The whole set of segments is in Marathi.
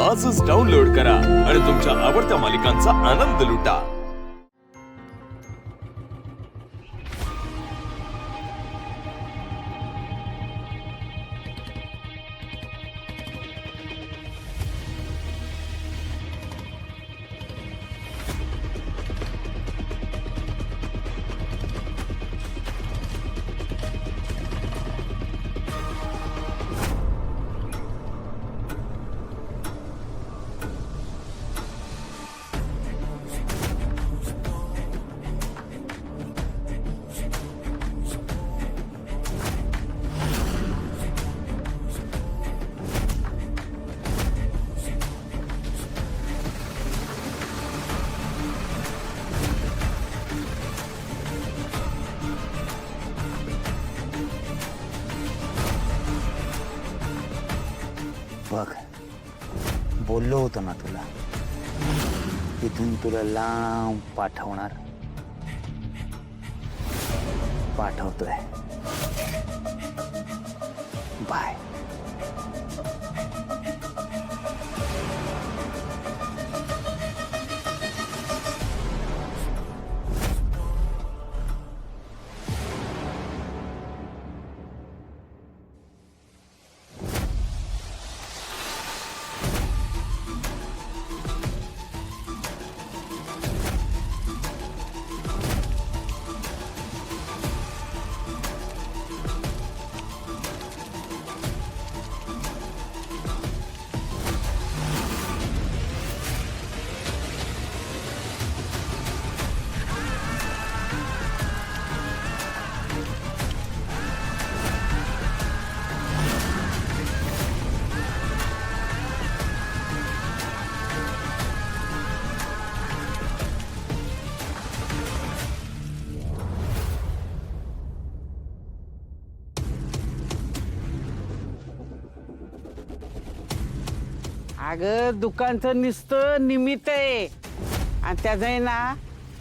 आजच डाउनलोड करा आणि तुमच्या आवडत्या मालिकांचा आनंद लुटा। बघ, बोललो होतो ना तुला, इथून तुला लांब पाठवतोय। बाय। अगं दुकानचं नुसतं निमित्त आहे आणि त्याचं आहे ना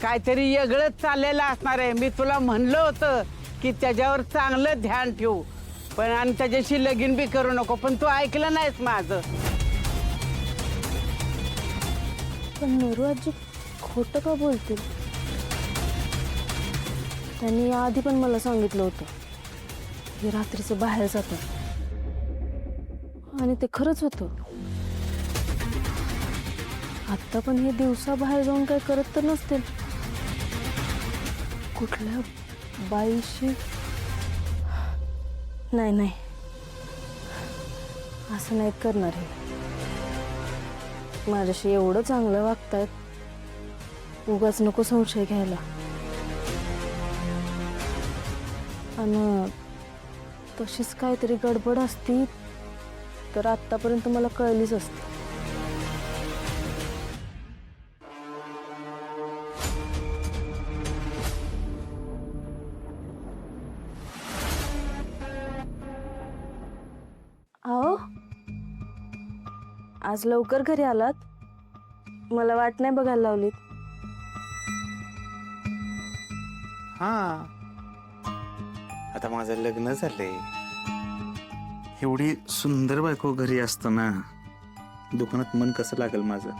काहीतरी वेगळंच चाललेलं असणार आहे। मी तुला म्हणलं होतं की त्याच्यावर चांगलं ध्यान ठेवू पण आणि त्याच्याशी लगीन बी करू नको, पण तू ऐकलं नाहीस माझं। पण नूरू आजी खोटं का बोलतील? त्यांनी आधी पण मला सांगितलं होतं हे रात्रीचं बाहेर जातं आणि ते खरंच होतं। आता पण हे दिवसा बाहेर जाऊन काय करत तर नसतील। कुठल्या बाईशी नाही असं नाही करणार हे। माझ्याशी एवढं चांगलं वागतायत, उगाच नको संशय घ्यायला। आणि तशीच काहीतरी गडबड असती तर आतापर्यंत मला कळलीच असती। आओ, आज लवकर घरी आलात? मला वाट नाही बघायला लावलीत। हा, आता माझं लग्न झालंय। एवढी सुंदर बायको घरी असताना दुकानात मन कसं लागल माझं?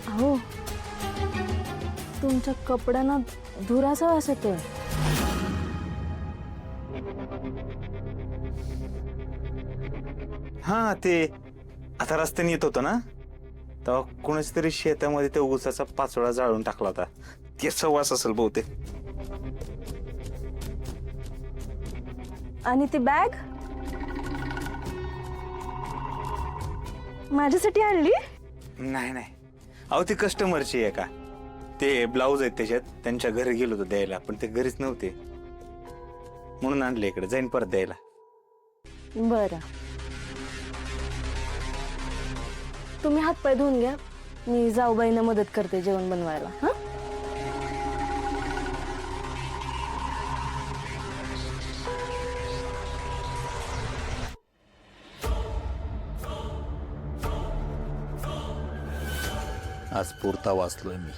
अहो, तुमच्या कपड्यांना धुराचा वास येतोय। हा, ते आता रस्त्याने येत होतो ना तेव्हा कोणाच्या तरी शेतामध्ये त्या ऊसाचा पाचोळा जाळून टाकला होता, त्याचा वास असेल बहुतेक। आणि ती बॅग माझ्यासाठी आणली? नाही, अहो ती कस्टमरची आहे का, ते ब्लाऊज आहेत त्याच्यात, त्यांच्या घरी गेलो होतो द्यायला पण ते घरीच नव्हते म्हणून आणले इकडे, जाईन परत द्यायला। बरं, तुम्ही हात पाय धुवून घ्या, मी जाऊबाईंना मदत करते जेवण बनवायला। हा, आज पुरता वाचलोय मी।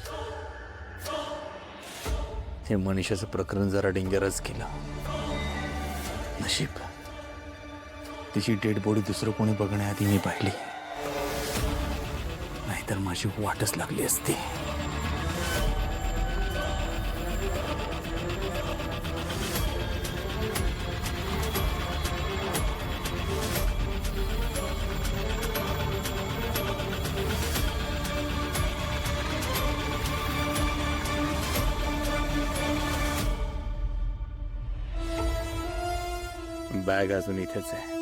हे मनीषाचं प्रकरण जरा डेंजरच केलं. नशीब तिची डेड बॉडी दुसरं कोणी बघण्याआधी मी पाहिली, नाहीतर माझी वाटच लागली असती. बॅग अजून इथेच आहे,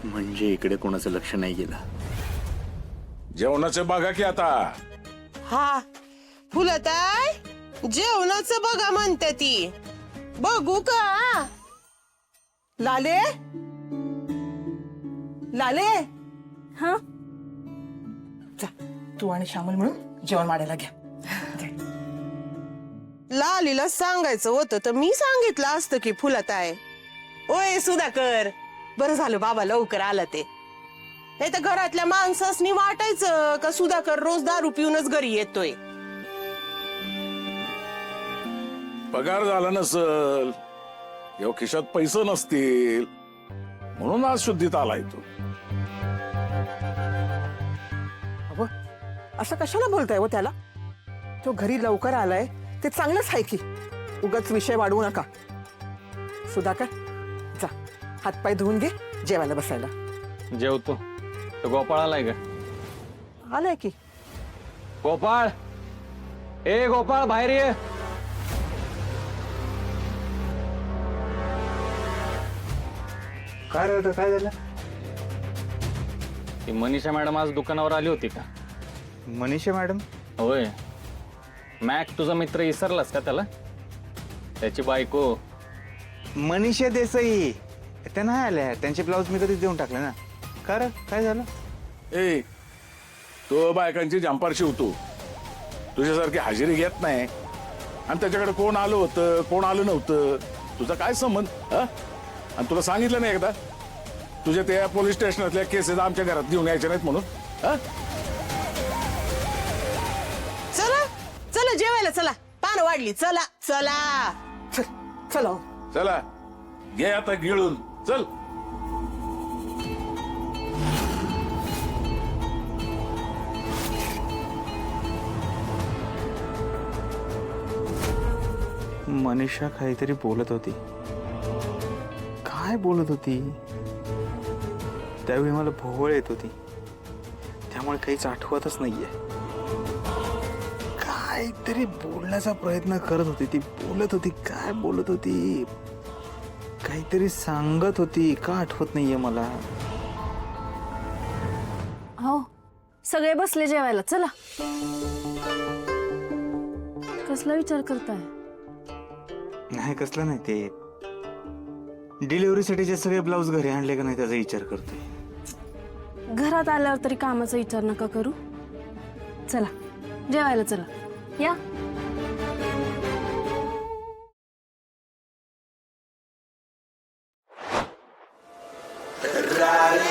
म्हणजे इकडे कोणाचं लक्ष नाही गेलं. जेवणाचे बघा की आता. हा फुलताय जेवणाचं बघा म्हणते ती. बघू का? लाले लाले हा जा तू आणि श्यामल म्हणून जेवण वाढायला घ्या. लालीला सांगायचं होतं तर मी सांगितलं असतं की फुलताय. ओय सुधाकर, बरं झालं बाबा लवकर आलं ते. हे तर घरातल्या माणसासनी वाटायचं का सुधाकर रोज दारू पिऊनच घरी येतोय. पगार झाला नसल, किंवा खिशात पैसे नसतील, म्हणून आज शुद्धीत आलाय तू. अहो, असं कशाला बोलताय हो त्याला? तो घरी लवकर आलाय ते चांगलंच आहे की. उगाच विषय वाढवू नका. सुधाकर जा, हातपाय धुवून घे, जेवायला बसायला. जेवतो. तो गोपाळ आलाय का? आलाय की. गोपाळ, ए गोपाळ बाहेर ये. काय होतं, काय झालं? ती मनीषा मॅडम आज दुकानावर आली होती का? मनीषा मॅडम? होय. मॅक तुझा मित्र विसरलास का त्याला? त्याची बायको. मनीषा देसाई त्या नाही आल्या, त्यांचे ब्लाऊज मी कधीच देऊन टाकले ना. काय काय झालं? ए, तो बायकांची जंपर शिवतो, तुझ्यासारखी हजेरी घेत नाही. आणि त्याच्याकडे कोण आलं होतं कोण आलं नव्हतं तुझा काय संबंध? आणि तुला सांगितलं नाही एकदा तुझ्या त्या पोलीस स्टेशनातल्या केसेस आमच्या घरात घेऊन यायच्या नाहीत म्हणून? चला चला जेवायला चला, पान वाढली. चला चला चल चला हो. चला घे आता गिळून चल. मनीषा काहीतरी बोलत होती. काय बोलत होती? त्यावेळी मला भोवळ येत होती, त्यामुळे काहीच आठवतच नाहीये. काहीतरी बोलण्याचा प्रयत्न करत होती ती. बोलत होती, काय बोलत होती? काहीतरी सांगत होती, का आठवत नाहीये मला. हो सगळे बसले जेवायला, चला. कसला विचार करताय? नाही कसलं नाही, ते डिलिव्हरीसाठीचे सगळे ब्लाऊज घरी आणले का नाही त्याचा विचार करतोय. घरात आल्यावर तरी कामाचा विचार नका करू. चला जेवायला चला या. रारी